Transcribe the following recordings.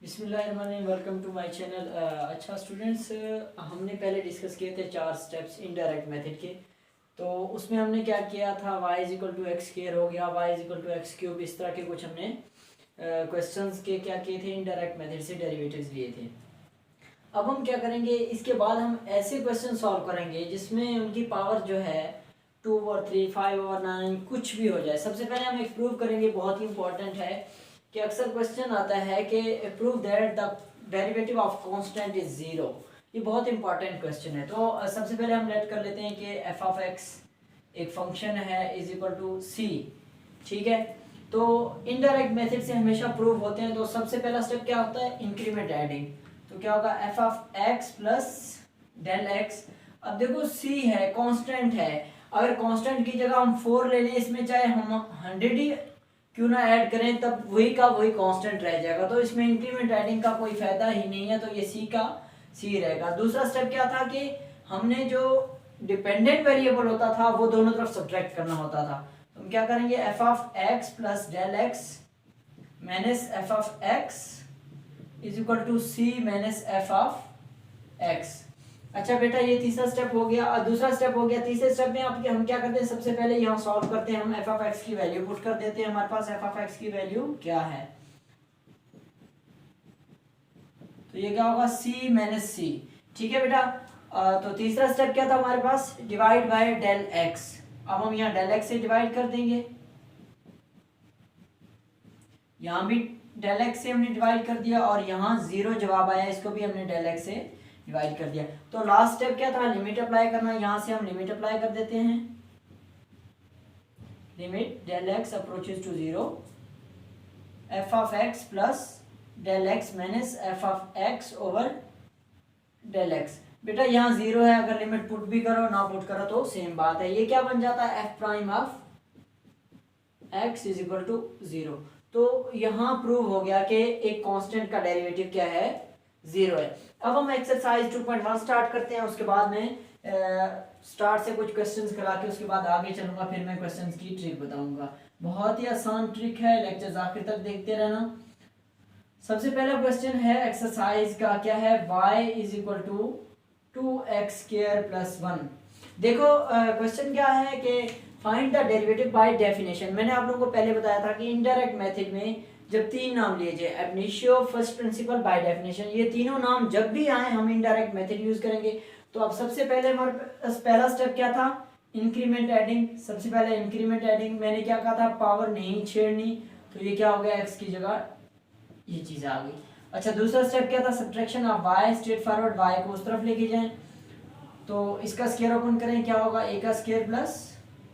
बिस्मिल्लाहिर्रहमानिर्रहीम, welcome to my channel. अच्छा students, हमने पहले डिस्कस किए थे 4 स्टेप्स इनडायरेक्ट मेथड के। तो उसमें हमने क्या किया था, y is equal to x square हो गया, y is equal to x cube, इस तरह के कुछ हमने क्वेश्चंस के क्या किए थे, इनडायरेक्ट मेथड से डेरिवेटिव्स लिए थे। अब हम क्या करेंगे, इसके बाद हम ऐसे क्वेश्चन सॉल्व करेंगे जिसमें उनकी पावर जो है 2 और 3, 5 और 9 कुछ भी हो जाए। सबसे पहले हम एक प्रूव करेंगे, बहुत ही इंपॉर्टेंट है कि अक्सर क्वेश्चन आता है कि prove that the derivative of constant is zero. ये बहुत इंपॉर्टेंट क्वेश्चन है। तो सबसे पहले हम लेट कर लेते हैं कि एफ ऑफ एक्स एक फंक्शन है इज इक्वल टू सी। ठीक है, तो इनडायरेक्ट मेथड से हमेशा प्रूव होते हैं। तो सबसे पहला स्टेप क्या होता है, इंक्रीमेंट एडिंग। तो क्या होगा, f of x plus del x. अब देखो सी है, कांस्टेंट है, अगर कांस्टेंट की जगह हम 4 ले लें इसमें, चाहे हम 100 ही क्यों ना ऐड करें, तब वही का वही कांस्टेंट रह जाएगा। तो इसमें इंक्रीमेंट एडिंग का कोई फायदा ही नहीं है, तो ये सी का सी रहेगा। दूसरा स्टेप क्या था कि हमने जो डिपेंडेंट वेरिएबल होता था वो दोनों तरफ सब्ट्रैक्ट करना होता था। तो हम क्या करेंगे, f of x plus del x minus f of x is equal to c minus f of x. अच्छा बेटा, ये तीसरा स्टेप हो गया। और दूसरा स्टेप हो गया। तीसरे स्टेप में हम क्या करते हैं, सबसे पहले यहाँ सॉल्व करते हैं। हम एफ ऑफ एक्स की वैल्यू पुट कर देते हैं। हमारे पास एफ ऑफ एक्स की वैल्यू क्या है, तो ये क्या होगा, सी माइनस सी। ठीक है बेटा। तो तीसरा स्टेप क्या था हमारे पास, डिवाइड बाय डेल एक्स। अब हम यहाँ डेल एक्स से डिवाइड कर देंगे, यहाँ भी डेल एक्स से हमने डिवाइड कर दिया, और यहाँ 0 जवाब आया, इसको भी हमने डेल एक्स से डिवाइड कर दिया। तो लास्ट स्टेप क्या था, लिमिट अप्लाई करना। यहाँ से हम लिमिट अप्लाई कर देते हैं, limit del x approaches to 0, f of x plus del x minus f of x over del x. बेटा यहाँ 0 है, अगर लिमिट पुट भी करो ना पुट करो तो सेम बात है। ये क्या बन जाता है, f prime of x is equal to 0। तो यहाँ प्रूव हो गया कि एक कांस्टेंट का डेरिवेटिव क्या है, 0 है। अब हम एक्सरसाइज 2.1 स्टार्ट करते हैं। उसके बाद में स्टार्ट से कुछ क्वेश्चंस करा के उसके बाद आगे चलूंगा, फिर मैं क्वेश्चंस की ट्रिक बताऊंगा। बहुत ही आसान ट्रिक है, लेक्चर्स आखिर तक देखते रहना। सबसे पहला क्वेश्चन है एक्सरसाइज का, क्या है, y is equal to 2x square plus 1। देखो क्वेश्चन क्या है कि find the derivative by definition. मैंने आप लोगों को पहले बताया था कि इनडायरेक्ट मेथड में जब 3 नाम लिए जाए, एब initio, first principle, by definition, ये तीनों नाम जब भी आए हम इनडायरेक्ट मेथड यूज करेंगे। तो अब सबसे पहले हमारे पहला स्टेप क्या था, इंक्रीमेंट एडिंग। सबसे पहले इंक्रीमेंट एडिंग मैंने क्या कहा था, पावर नहीं छेड़नी। तो ये क्या हो गया, एक्स की जगह ये चीज आ गई। अच्छा, दूसरा स्टेप क्या था, subtraction of y, straightforward y को उस तरफ लेके जाएं। तो इसका स्क्वायर ओपन करें, क्या होगा, ए का स्क्वायर प्लस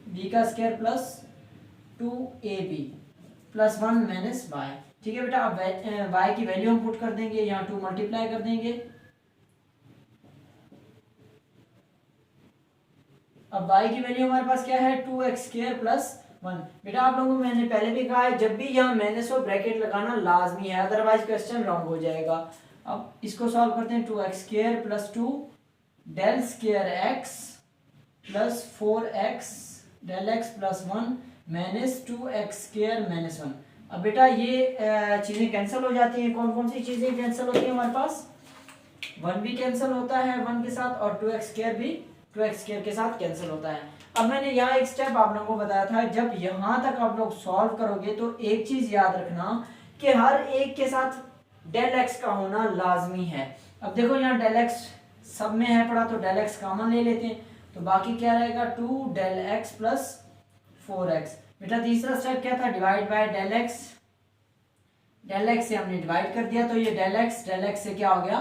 बी का square plus 2ab plus 1 minus y. ठीक है बेटा। अब वाई की वैल्यू हम पुट कर देंगे, यहाँ 2 मल्टीप्लाई कर देंगे। अब वाई की वैल्यू हमारे पास क्या है, 2x स्क्वायर प्लस 1। बेटा आप लोगों को मैंने पहले भी कहा है, जब भी यहाँ माइनस हो ब्रैकेट लगाना लाजमी है, अदरवाइज क्वेश्चन रॉन्ग हो जाएगा। अब इसको सॉल्व करते हैं, 2x square plus 2 del square x plus 4x del x plus 1 minus 2x square minus 1। अब बेटा ये चीज़ें कैंसिल हो जाती हैं। कौन कौन सी चीज़ें कैंसिल होती हैं हमारे पास, 1 भी कैंसिल होता है 1 के साथ, और 2x स्क्वायर भी 2x स्क्वायर के साथ कैंसिल होता है। अब मैंने यहाँ एक स्टेप आप लोगों को बताया था, जब यहाँ तक आप लोग सॉल्व करोगे तो एक चीज़ याद रखना कि हर एक के साथ डेल एक्स का होना लाजमी है। अब देखो यहाँ डेल एक्स सब में है पड़ा, तो डेल एक्स कॉमन ले लेते हैं, तो बाकी क्या रहेगा, 2 डेल एक्स प्लस 4x। बेटा तीसरा स्टेप क्या था, divide by del x. Del x से हमने डिवाइड कर दिया, तो ये डेल एक्स से क्या हो गया,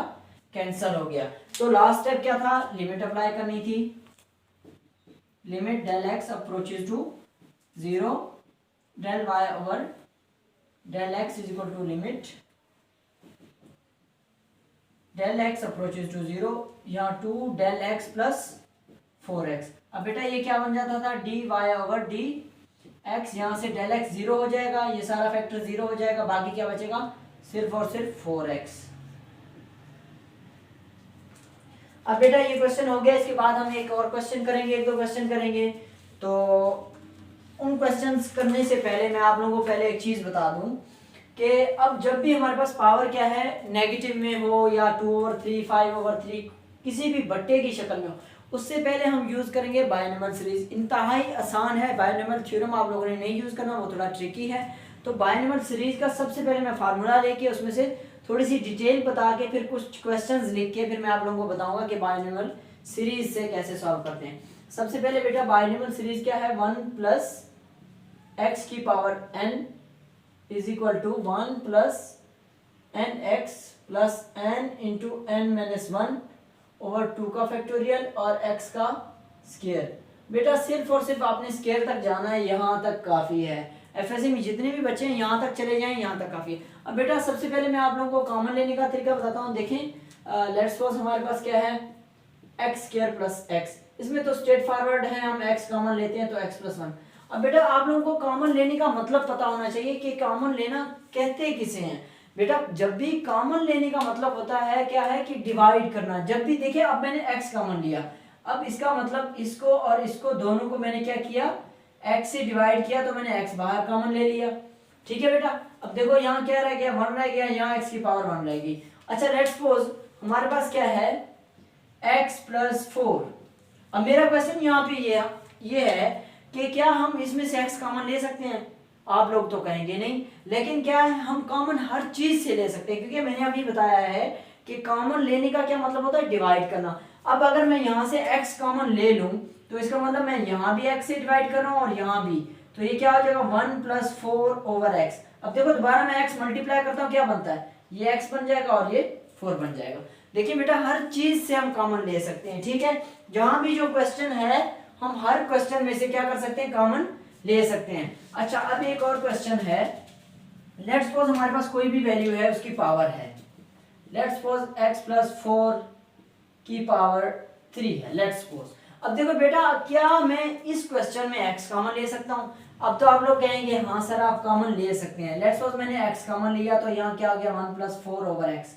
कैंसिल हो गया। तो लास्ट स्टेप क्या था, लिमिट अप्लाई करनी थी। Limit del x approaches to 0 del y over del x is equal to limit del x approaches to 0, यहाँ 2 डेल एक्स प्लस 4x। अब बेटा ये क्या बन जाता था, d y over d x. यहाँ से डेल एक्स 0 हो जाएगा, ये सारा फैक्टर 0 हो जाएगा, बाकी क्या बचेगा, सिर्फ और सिर्फ 4x। अब बेटा ये क्वेश्चन हो गया। इसके बाद हम एक और क्वेश्चन करेंगे, एक दो क्वेश्चन करेंगे। तो उन क्वेश्चंस करने से पहले मैं आप लोगों को पहले एक चीज़ बता दूं कि अब जब भी हमारे पास पावर क्या है नेगेटिव में हो या 2/3 5/3 किसी भी बट्टे की शक्ल में हो, उससे पहले हम यूज करेंगे बायनॉमियल सीरीज। इंतहाई आसान है, बायनॉमियल थ्योरम आप लोगों ने नहीं यूज करना, वो थोड़ा ट्रिकी है। तो बायनॉमियल सीरीज का सबसे पहले मैं फार्मूला लेके उसमें से थोड़ी सी डिटेल बता के फिर कुछ क्वेश्चंस लिख के फिर मैं आप लोगों को बताऊंगा कि बायनॉमियल सीरीज से कैसे सॉल्व करते हैं। सबसे पहले बेटा बायनॉमियल सीरीज क्या है, 1 प्लस एक्स की power n is equal to 1 plus n x plus n into n minus 1 over 2 का फैक्टोरियल और x का स्क्वायर। बेटा सिर्फ और सिर्फ आपने स्क्वायर तक जाना है, यहाँ तक काफ़ी है। एफएससी में जितने भी बच्चे हैं यहाँ तक चले जाएं, यहाँ तक काफ़ी है। अब बेटा सबसे पहले मैं आप लोगों को कॉमन लेने का तरीका बताता हूँ। देखें लेट्स सपोज हमारे पास क्या है एक्स स्क्वायर प्लस एक्स, इसमें तो स्ट्रेट फॉरवर्ड है, हम x कॉमन लेते हैं तो x प्लस 1। अब बेटा आप लोगों को कॉमन लेने का मतलब पता होना चाहिए कि कॉमन लेना कहते किसे हैं। बेटा जब भी कॉमन लेने का मतलब होता है क्या है कि डिवाइड करना। जब भी देखिए अब मैंने x कॉमन लिया, अब इसका मतलब इसको और इसको दोनों को मैंने क्या किया x से डिवाइड किया, तो मैंने x बाहर कॉमन ले लिया। ठीक है बेटा, अब देखो यहाँ क्या रह गया 1 रह गया, यहाँ x की पावर 1 रहेगी। अच्छा लेट्स सपोज हमारे पास क्या है x प्लस 4। अब मेरा क्वेश्चन यहाँ पे ये है कि क्या हम इसमें से x कॉमन ले सकते हैं? आप लोग तो कहेंगे नहीं, लेकिन क्या है हम कॉमन हर चीज से ले सकते हैं, क्योंकि मैंने अभी बताया है कि कॉमन लेने का क्या मतलब होता है डिवाइड करना। अब अगर मैं यहाँ से x कॉमन ले लूं तो इसका मतलब मैं यहाँ भी x से डिवाइड कर रहा हूँ और यहाँ भी, तो ये क्या हो जाएगा 1 प्लस 4 ओवर x। अब देखो दोबारा मैं x मल्टीप्लाई करता हूँ, क्या बनता है ये x बन जाएगा और ये 4 बन जाएगा। देखिए बेटा हर चीज से हम कॉमन ले सकते हैं। ठीक है, जहां भी जो क्वेश्चन है हम हर क्वेश्चन में से क्या कर सकते हैं कॉमन ले सकते हैं। अच्छा अब एक और क्वेश्चन है, लेट्स सपोज हमारे पास कोई भी वैल्यू है उसकी पावर है, लेट्स सपोज x प्लस 4 की पावर 3 है लेट्स सपोज। अब देखो बेटा क्या मैं इस क्वेश्चन में x कॉमन ले सकता हूँ? अब तो आप लोग कहेंगे हाँ सर आप कॉमन ले सकते हैं। लेट्स सपोज मैंने x कॉमन लिया तो यहाँ क्या हो गया 1 प्लस 4 ओवर x।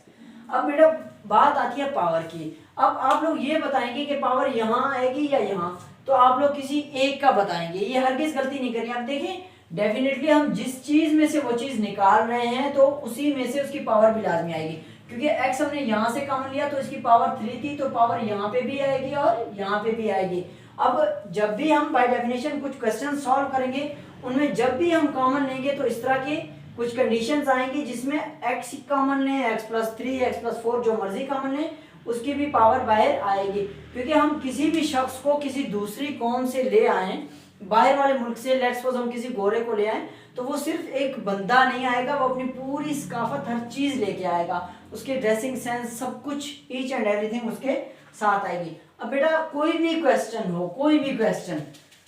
अब बेटा बात आती है पावर की। अब आप लोग ये बताएंगे कि पावर यहाँ आएगी या यहाँ, तो आप लोग किसी एक का बताएंगे, ये हरगिज गलती नहीं करिए। आप देखें डेफिनेटली हम जिस चीज में से वो चीज निकाल रहे हैं तो उसी में से उसकी पावर भी लाजमी आएगी, क्योंकि x हमने यहाँ से कॉमन लिया तो इसकी पावर 3 थी, तो पावर यहाँ पे भी आएगी और यहाँ पे भी आएगी। अब जब भी हम बाय डेफिनेशन कुछ क्वेश्चन सॉल्व करेंगे उनमें जब भी हम कॉमन लेंगे तो इस तरह के कुछ कंडीशंस आएंगी जिसमें x कॉमन लें, x प्लस 3 x प्लस 4 जो मर्जी कॉमन लें उसकी भी पावर बाहर आएगी। क्योंकि हम किसी भी शख्स को किसी दूसरी कौम से ले आए, बाहर वाले मुल्क से, लेट्स सपोज हम किसी गोरे को ले आए, तो वो सिर्फ एक बंदा नहीं आएगा, वो अपनी पूरी सकाफत हर चीज लेके आएगा, उसके ड्रेसिंग सेंस सब कुछ ईच एंड एवरीथिंग उसके साथ आएगी। अब बेटा कोई भी क्वेश्चन हो, कोई भी question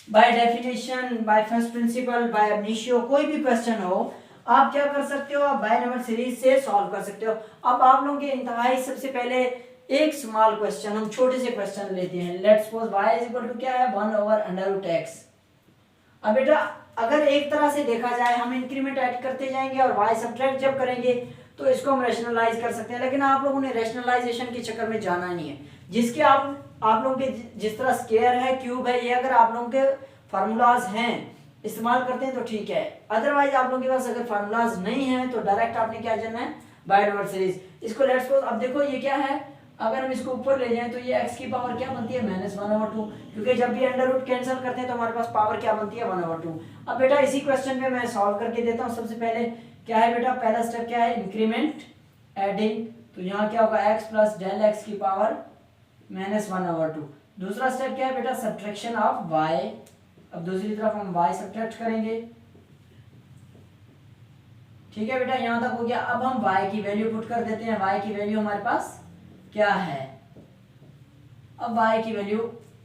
by definition, by first principle, by ab initio, कोई भी क्वेश्चन हो आप क्या कर सकते हो, आप बायनॉमियल सीरीज से सॉल्व कर सकते हो। अब आप लोगों के इंतहाई सबसे पहले एक स्मॉल क्वेश्चन, हम छोटे से क्वेश्चन लेते हैं। Let's suppose y is equal to क्या है 1 ओवर अंडर रूट x। अब बेटा अगर एक तरह से देखा जाए हम इंक्रीमेंट ऐड करते जाएंगे और y सब्ट्रैक्ट जब करेंगे तो इसको हम रैशनलाइज कर सकते हैं, लेकिन आप लोगों ने रैशनलाइजेशन के चक्कर में जाना नहीं है। जिसके आप लोगों के जिस तरह स्क्वायर है, क्यूब है, ये अगर आप लोगों के फार्मूलाज हैं इस्तेमाल करते हैं तो ठीक है, अदरवाइज आप लोगों के पास अगर फार्मूलाज नहीं है तो डायरेक्ट आपने क्या करना है बायनॉमियल सीरीज। इसको लेट्स सपोज अब देखो ये क्या है, अगर हम इसको ऊपर ले जाएं तो ये x की पावर क्या बनती है -1/2, क्योंकि जब भी अंडर रूट कैंसिल करते हैं तो हमारे पास पावर क्या बनती है 1/2। अब बेटा इसी क्वेश्चन पे मैं सॉल्व करके देता हूँ। सबसे पहले क्या है बेटा, पहला स्टेप क्या है इंक्रीमेंट एडिंग, तो यहाँ क्या होगा x प्लस डेल x की पावर -1/2। दूसरा स्टेप क्या है बेटा सब्ट्रैक्शन ऑफ y, अब दूसरी तरफ हम y सब्ट्रैक्ट करेंगे। ठीक है बेटा यहाँ तक हो गया। अब हम y की वैल्यू पुट कर देते हैं, y की वैल्यू हमारे पास क्या है, अब y की वैल्यू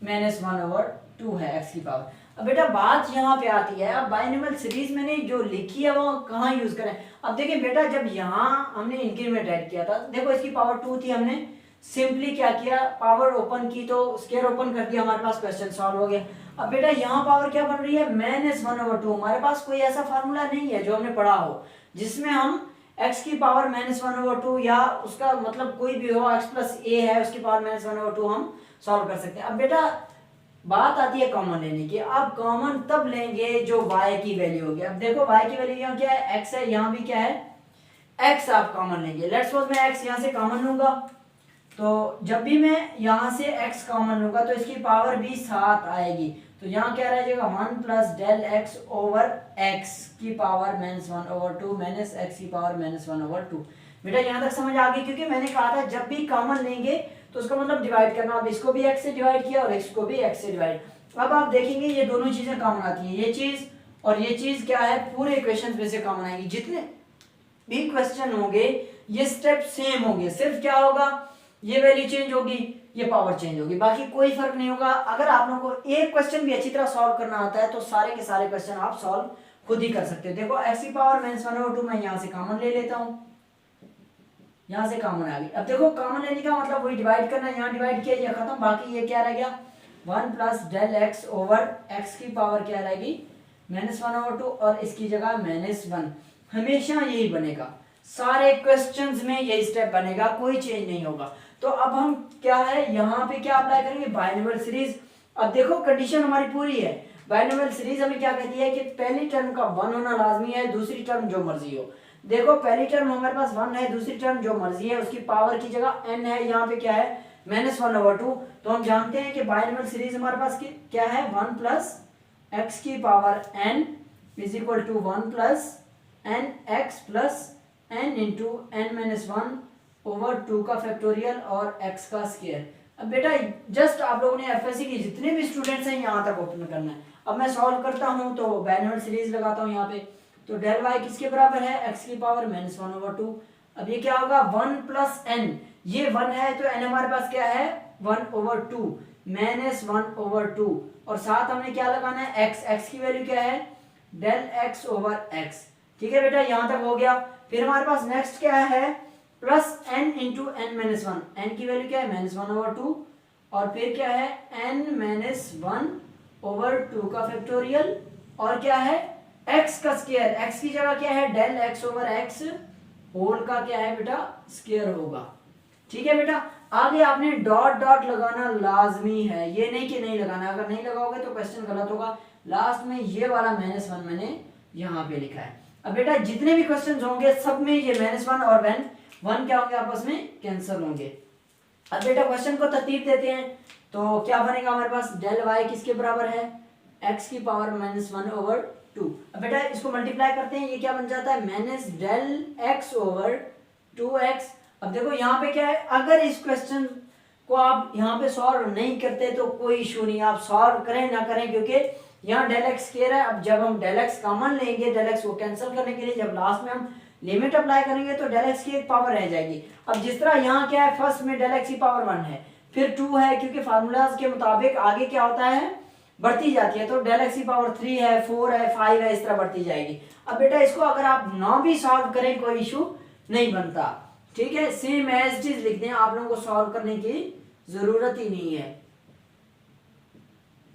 -1/2 है x की पावर। अब बेटा बात यहाँ पे आती है, अब बायनॉमियल सीरीज मैंने जो लिखी है वो कहाँ यूज करें। अब देखिए बेटा जब यहाँ हमने इंक्रीमेंट ऐड किया था, देखो इसकी पावर 2 थी, हमने सिंपली क्या किया पावर ओपन की तो स्क्वायर ओपन कर दिया, हमारे पास क्वेश्चन सॉल्व हो गया। अब बेटा यहाँ पावर क्या बन रही है -1/2। हमारे पास कोई ऐसा फार्मूला नहीं है जो हमने पढ़ा हो जिसमें हम x की पावर -1/2 या उसका मतलब कोई भी हो x प्लस a है उसकी पावर -1/2 हम सॉल्व कर सकते हैं। अब बेटा बात आती है कॉमन लेने की। अब कॉमन तब लेंगे जो y की वैल्यू होगी। अब देखो y की वैल्यू यहाँ क्या है x है, यहाँ भी क्या है x आप कॉमन लेंगे। लेट्स सपोज मैं x यहाँ से कॉमन लूंगा, तो जब भी मैं यहाँ से x कॉमन लूंगा तो इसकी पावर भी 7 आएगी। तो यहाँ क्या रह जाएगा 1 plus del x over x की पावर -1/2 माइनस x की पावर -1/2। बेटा यहाँ तक समझ आ गई, क्योंकि मैंने कहा था जब भी कॉमन लेंगे तो उसका मतलब डिवाइड करना। अब इसको भी x से डिवाइड किया और इसको भी x से डिवाइड। अब आप देखेंगे ये दोनों चीजें कॉमन आती हैं, ये चीज और ये चीज क्या है, पूरे इक्वेशन में से कॉमन आएगी। जितने भी क्वेश्चन होंगे ये स्टेप सेम होंगे, सिर्फ क्या होगा, ये वैल्यू चेंज होगी, ये पावर चेंज होगी, बाकी कोई फर्क नहीं होगा। अगर आप लोगों को एक क्वेश्चन भी अच्छी तरह सॉल्व करना आता है तो सारे के सारे क्वेश्चन आप सॉल्व खुद ही कर सकते हो। देखो x की पावर -1/2 मैं यहाँ से कॉमन ले लेता हूँ, यहाँ से कॉमन आ गई। अब देखो कॉमन लेने का मतलब वही डिवाइड करना, यहाँ डिवाइड किया, ये खत्म, बाकी ये क्या रह गया 1 plus del x over x की पावर क्या रहेगी -1/2 और इसकी जगह -1। हमेशा यही बनेगा, सारे क्वेश्चंस में यही स्टेप बनेगा, कोई चेंज नहीं होगा। तो अब हम क्या है यहाँ पे क्या अप्लाई करेंगे, बाइनोमियल सीरीज। अब देखो कंडीशन हमारी पूरी है, बाइनोमियल सीरीज हमें क्या कहती है कि पहली टर्म का 1 होना लाजमी है, दूसरी टर्म जो मर्जी हो। देखो पहली टर्म हमारे पास 1 है, दूसरी टर्म जो मर्जी है उसकी पावर की जगह n है, यहाँ पे क्या है -1/2। तो हम जानते हैं कि बाइनोमियल सीरीज हमारे पास क्या है 1 प्लस x की power n is equal to 1 plus n x plus n into n-1/2 का फैक्टोरियल और x का स्क्वायर। अब बेटा जस्ट आप लोगों ने एफएससी की जितने भी स्टूडेंट्स हैं यहाँ तक ओपन करना है। अब मैं सॉल्व करता हूँ तो बाइनोमियल सीरीज लगाता हूँ यहाँ पे, तो डेल y किसके बराबर है x की पावर -1/2। अब ये क्या होगा 1 प्लस n, ये 1 है तो n हमारे पास क्या है 1/2 -1/2 और साथ हमने क्या लगाना है x की वैल्यू क्या है डेल x ओवर x। ठीक है बेटा यहाँ तक हो गया। फिर हमारे पास नेक्स्ट क्या है plus n into n-1, n की वैल्यू क्या है -1/2 और फिर क्या है n-1/2 का फैक्टोरियल और क्या है x का स्क्वायर, x की जगह क्या है del x over x whole का क्या है बेटा स्क्वायर होगा। ठीक है बेटा, आगे आपने डॉट डॉट लगाना लाजमी है, ये नहीं कि नहीं लगाना, अगर नहीं लगाओगे तो क्वेश्चन गलत होगा। लास्ट में ये वाला -1 मैंने यहाँ पे लिखा है। अब बेटा जितने भी क्वेश्चन होंगे सब में ये -1 और 1 क्या होंगे आपस में कैंसिल होंगे। अब बेटा क्वेश्चन को तरतीब देते हैं, तो क्या बनेगा हमारे पास डेल y किसके बराबर है x की पावर -1/2। अब बेटा इसको मल्टीप्लाई करते हैं, ये क्या बन जाता है minus del x over 2x। अब देखो यहाँ पे क्या है, अगर इस क्वेश्चन को आप यहाँ पे सॉल्व नहीं करते तो कोई इशू नहीं, आप सॉल्व करें ना करें, क्योंकि यहाँ डेल एक्स स्क्वायर है। अब जब हम डेल एक्स कॉमन लेंगे, डेल एक्स को कैंसिल करने के लिए जब लास्ट में हम लिमिट अप्लाई करेंगे तो डेल एक्स की एक पावर रह जाएगी। अब जिस तरह यहाँ क्या है फर्स्ट में डेल एक्स की पावर 1 है, फिर 2 है, क्योंकि फार्मूलाज के मुताबिक आगे क्या होता है बढ़ती जाती है, तो डेल एक्स की पावर 3 है, 4 है, 5 है, इस तरह बढ़ती जाएगी। अब बेटा इसको अगर आप ना भी सॉल्व करें कोई इशू नहीं बनता। ठीक है, सेम एज इट इज लिख दें, आप लोगों को सॉल्व करने की जरूरत ही नहीं है।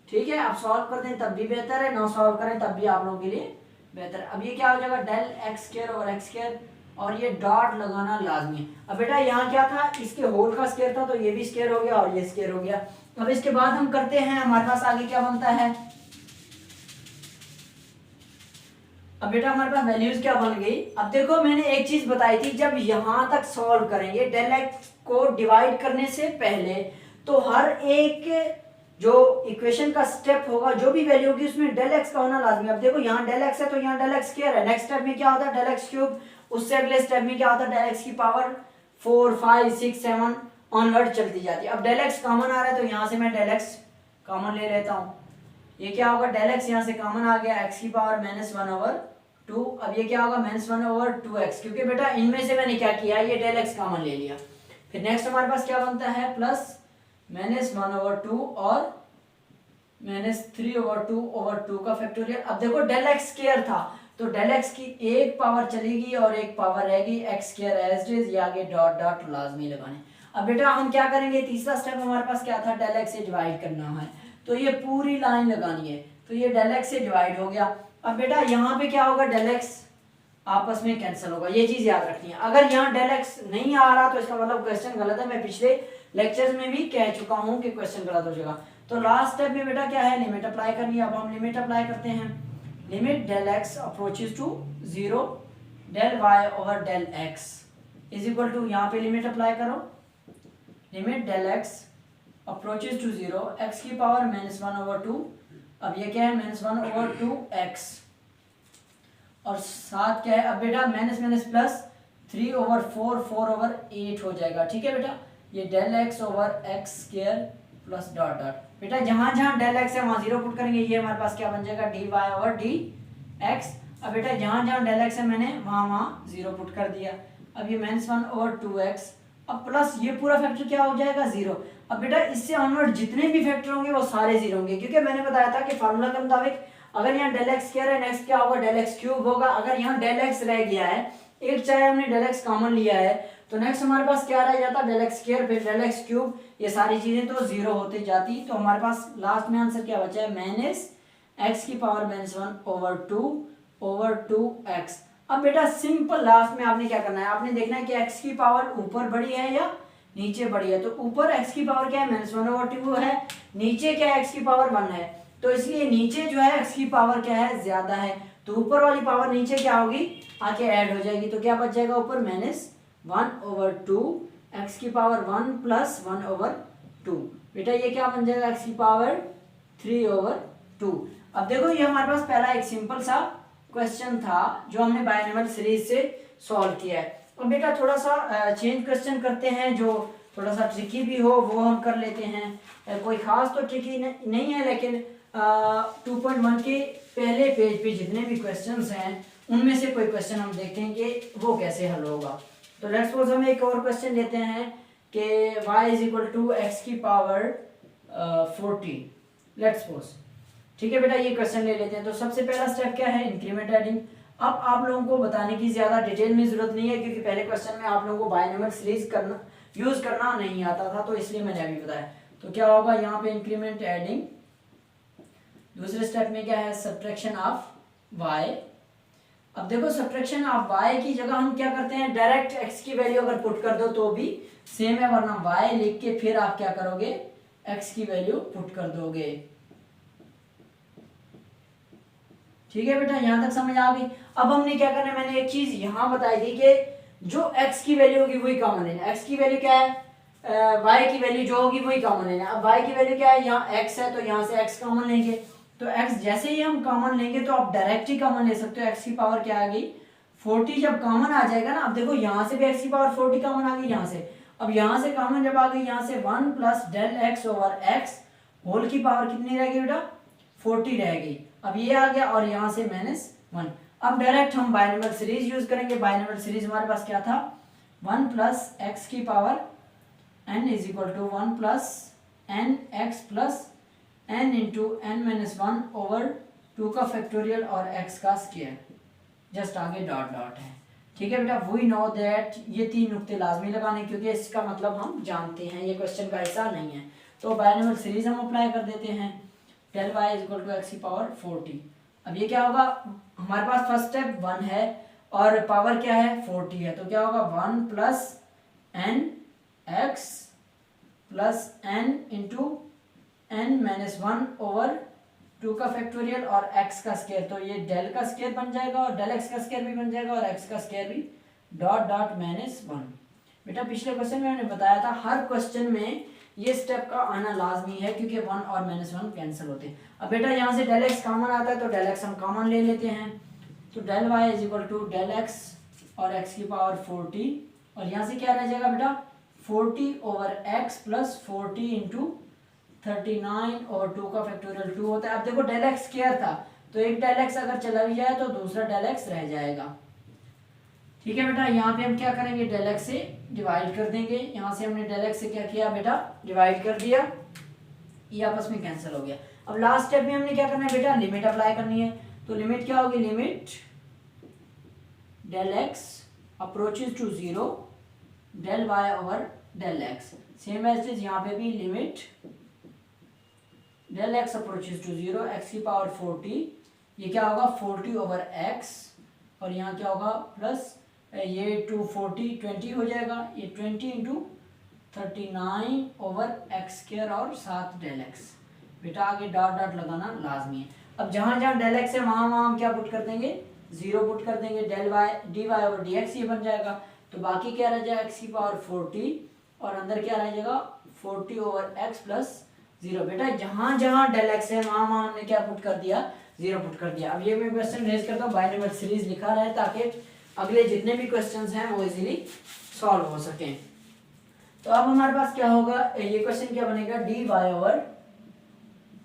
ठीक है, आप सॉल्व कर दें तब भी बेहतर है, ना सॉल्व करें तब भी आप लोगों के लिए बेहतर है। अब ये क्या हो जाएगा del x square over x square और ये डॉट लगाना लाजमी है। अब बेटा यहाँ क्या था, इसके होल का स्क्वायर था तो ये भी स्क्वायर हो गया और ये स्क्वायर हो गया। अब इसके बाद हम करते हैं, हमारे पास आगे क्या बनता है। अब बेटा हमारे पास वैल्यूज क्या बन गई। अब देखो मैंने एक चीज बताई थी, जब यहाँ तक सॉल्व करेंगे डेल एक्स को डिवाइड करने से पहले तो हर एक जो इक्वेशन का स्टेप होगा, जो भी वैल्यू होगी उसमें डेल एक्स का होना लाजमी। अब देखो यहाँ डेल एक्स है तो यहाँ डेल एक्स स्क्वायर है, नेक्स्ट स्टेप में क्या होता है डेल एक्स क्यूब, उससे अगले स्टेप में क्या होता है डेल एक्स की पावर 4, 5, 6, 7 ऑनवर्ड चलती जाती है। अब डेल एक्स कॉमन आ रहा है तो यहाँ से मैं डेल एक्स कॉमन ले लेता हूँ, ये क्या होगा डेल एक्स यहाँ से कॉमन आ गया एक्स की पावर -1/2। अब ये क्या होगा -1/2x, क्योंकि बेटा इनमें से मैंने क्या किया ये डेल एक्स कॉमन ले लिया। फिर नेक्स्ट हमारे पास क्या बनता है प्लस -1/2 और -3/2 का फैक्टोरियल। अब देखो डेल एक्स स्क्वायर था तो डेल एक्स की एक पावर चलेगी और एक पावर रहेगी x square as it is, ये आगे डॉट डॉट लाजमी लगाने। अब बेटा हम क्या करेंगे, तीसरा स्टेप हमारे पास क्या था डेल एक्स से डिवाइड करना है, तो ये पूरी लाइन लगानी है, तो ये डेल एक्स से डिवाइड हो गया। अब बेटा यहाँ पे क्या होगा डेल एक्स आपस में कैंसिल होगा, ये चीज याद रखनी है। अगर यहाँ डेल एक्स नहीं आ रहा तो इसका मतलब क्वेश्चन गलत है, मैं पिछले लेक्चर्स में भी कह चुका हूँ कि क्वेश्चन गलत हो जाएगा। तो लास्ट स्टेप में बेटा क्या है लिमिट अप्लाई करनी है। अब हम लिमिट अप्लाई करते हैं, limit del x approaches to 0 del y over del x is equal to, यहाँ पे लिमिट अप्लाई करो, limit del x approaches to 0 x की पावर -1/2, अब ये क्या है -1/2 एक्स, और साथ क्या है अब बेटा माइनस माइनस प्लस 3/4 4/8 हो जाएगा। ठीक है बेटा, ये del x over x square plus dot dot, बेटा जहां जहां डेल एक्स है वहां 0 पुट करेंगे, ये हमारे पास क्या बन जाएगा d y over d x. अब बेटा जहां जहां डेल एक्स है मैंने वहां वहां 0 पुट कर दिया। अब ये -1/2 एक्स, अब प्लस ये पूरा फैक्टर क्या हो जाएगा 0। अब बेटा इससे ऑनवर्ड जितने भी फैक्टर होंगे वो सारे 0 होंगे, क्योंकि मैंने बताया था कि फार्मूला के मुताबिक अगर यहाँ डेल एक्स स्क्वायर है नेक्स्ट क्या होगा डेल एक्स क्यूब होगा। अगर यहाँ डेल एक्स रह गया है एक, चाहे हमने डेल एक्स कॉमन लिया है, तो नेक्स्ट हमारे पास क्या रह जाता डेल एक्स स्क्वायर फिर डेल एक्स क्यूब, ये सारी चीजें तो 0 होते जाती। तो हमारे पास लास्ट में आंसर क्या बचा है माइनस एक्स की पावर -1/2 एक्स। अब बेटा सिंपल लास्ट में आपने क्या करना है, आपने देखना है कि एक्स की पावर ऊपर बड़ी है या नीचे बड़ी है। तो ऊपर एक्स की पावर क्या है -1/2 है, नीचे क्या है एक्स की पावर 1 है, तो इसलिए नीचे जो है एक्स की पावर क्या है ज्यादा है, तो ऊपर वाली पावर नीचे क्या होगी आके ऐड हो जाएगी। तो क्या बच जाएगा ऊपर -1/2 एक्स की पावर 1 + 1/2, बेटा ये क्या बन जाएगा एक्स की पावर 3/2। अब देखो ये हमारे पास पहला एक सिंपल सा क्वेश्चन था जो हमने बायनॉमियल सीरीज से सॉल्व किया है। अब बेटा थोड़ा सा चेंज क्वेश्चन करते हैं जो थोड़ा सा ट्रिकी भी हो, वो हम कर लेते हैं। कोई खास तो ट्रिकी नहीं है, लेकिन 2.1 के पहले पेज पे जितने भी क्वेश्चंस हैं उनमें से कोई क्वेश्चन हम देखेंगे वो कैसे हल होगा। तो लेट्स सपोज हम एक और क्वेश्चन लेते हैं कि y = x की पावर 40, लेट्स सपोज। ठीक है बेटा, ये क्वेश्चन ले लेते हैं। तो सबसे पहला स्टेप क्या है इंक्रीमेंट एडिंग। अब आप लोगों को बताने की ज्यादा डिटेल में जरूरत नहीं है, क्योंकि पहले क्वेश्चन में आप लोगों को बायनॉमियल सीरीज करना यूज करना नहीं आता था, तो इसलिए मैंने अभी बताया। तो क्या होगा यहाँ पे इंक्रीमेंट एडिंग, दूसरे स्टेप में क्या है सब्ट्रैक्शन ऑफ y। अब देखो सब्ट्रैक्शन ऑफ y की जगह हम क्या करते हैं डायरेक्ट x की वैल्यू अगर पुट कर दो तो भी सेम है, वरना y लिख के फिर आप क्या करोगे x की वैल्यू पुट कर दोगे। ठीक है बेटा, यहां तक समझ आ गई। अब हमने क्या करना है, मैंने एक चीज यहां बताई थी कि जो x की वैल्यू होगी वही कॉमन लेना। x की वैल्यू क्या है y की वैल्यू जो होगी वही कॉमन लेना। अब y की वैल्यू क्या है, यहाँ x है तो यहाँ से x कॉमन लेंगे, तो x जैसे ही हम कॉमन लेंगे तो आप डायरेक्ट ही कॉमन ले सकते हो। x की पावर क्या आ गई 40, जब कॉमन आ जाएगा ना, अब देखो यहाँ से भी x की पावर 40 कॉमन आ गई यहाँ से, अब यहाँ से कॉमन जब आ गई यहाँ से 1 + del x over x whole की पावर कितनी रह गई बेटा 40 रह गई। अब ये आ गया और यहाँ से -1। अब डायरेक्ट हम बायनॉमियल सीरीज यूज करेंगे। बायनॉमियल सीरीज हमारे पास क्या था 1 + x की power n = 1 + n x + n × n-1/2 का फैक्टोरियल और x का स्क्वायर, जस्ट आगे डॉट डॉट है। ठीक है बेटा, वी नो दैट ये 3 नुक्ते लाजमी लगाने, क्योंकि इसका मतलब हम जानते हैं, ये क्वेश्चन का हिस्सा नहीं है। तो बायनॉमियल सीरीज हम अप्लाई कर देते हैं, del y = x की पावर 40। अब ये क्या होगा हमारे पास फर्स्ट स्टेप 1 है और पावर क्या है 40 है, तो क्या होगा 1 + n x + n × n-1/2 का फैक्टोरियल और x का स्क्वायर, तो ये डेल का स्क्वायर बन जाएगा और डेल x का स्क्वायर भी बन जाएगा और x का स्क्वायर भी डॉट डॉट -1। बेटा पिछले क्वेश्चन में मैंने बताया था हर क्वेश्चन में ये स्टेप का आना लाजमी है, क्योंकि 1 और -1 कैंसिल होते हैं। अब बेटा यहाँ से डेल x कॉमन आता है तो डेल x हम कॉमन ले लेते हैं, तो del y = डेल x और x की पावर 40, और यहाँ से क्या रह जाएगा बेटा 40/x + 40 × 39/2 का फैक्टोरियल 2 होता है। अब देखो डेल एक्स स्क्वायर था तो एक डेल एक्स अगर चला भी जाए तो दूसरा डेल एक्स रह जाएगा। ठीक है बेटा, यहाँ पे हम क्या करेंगे डेल एक्स से डिवाइड कर देंगे। यहाँ से हमने डेल एक्स से क्या किया बेटा डिवाइड कर दिया, ये आपस में कैंसिल हो गया। अब लास्ट स्टेप में हमने क्या करना है बेटा लिमिट अप्लाई करनी है, तो लिमिट क्या होगी limit del x approaches to 0 del y over del x, same as is यहाँ पे भी limit del x approaches to 0 x की पावर 40, ये क्या होगा 40/x और यहाँ क्या होगा प्लस ये 240 20 हो जाएगा, ये 20 × 39/x² और साथ del x। बेटा आगे डॉट डॉट लगाना लाजमी है। अब जहाँ जहाँ del x है वहाँ वहाँ हम क्या पुट कर देंगे जीरो पुट कर देंगे, del y d y over d x ये बन जाएगा। तो बाकी क्या रह जाएगा, एक्स की पावर 40 और अंदर क्या रह जाएगा 40 ओवर एक्स प्लस जीरो। बेटा जहां जहां डेल एक्स है वहां वहां हमने क्या पुट कर दिया, जीरो पुट कर दिया। अब ये मैं क्वेश्चन रेज करता हूँ, बाइनोमियल सीरीज लिखा रहे ताकि अगले जितने भी क्वेश्चंस हैं वो इजीली सॉल्व हो सकें। तो अब हमारे पास क्या होगा, ये क्वेश्चन क्या बनेगा, d y over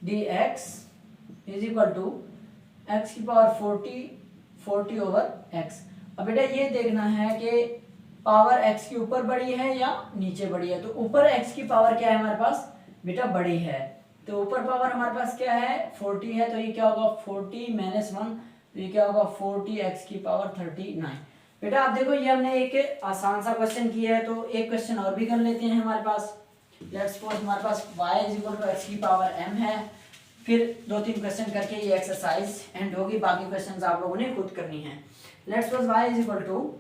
d x is equal to x की पावर 40 ओवर एक्स। अब बेटा ये देखना है कि पावर एक्स की ऊपर बड़ी है या नीचे बड़ी है। तो ऊपर एक्स की पावर क्या है हमारे पास, बेटा बड़ी है। तो ऊपर पावर हमारे पास क्या है 40 है, तो ये क्या होगा 40 माइनस 1, तो ये क्या होगा 40 एक्स की पावर 39। बेटा आप देखो ये हमने एक आसान सा क्वेश्चन किया है, तो एक क्वेश्चन और भी कर लेते हैं हमारे पास। लेट्स सपोज हमारे पास y is equal to x की पावर m है, फिर 2-3 क्वेश्चन करके ये एक्सरसाइज एंड होगी, बाकी क्वेश्चंस आप लोगों ने खुद करनी है। Let's suppose y is equal to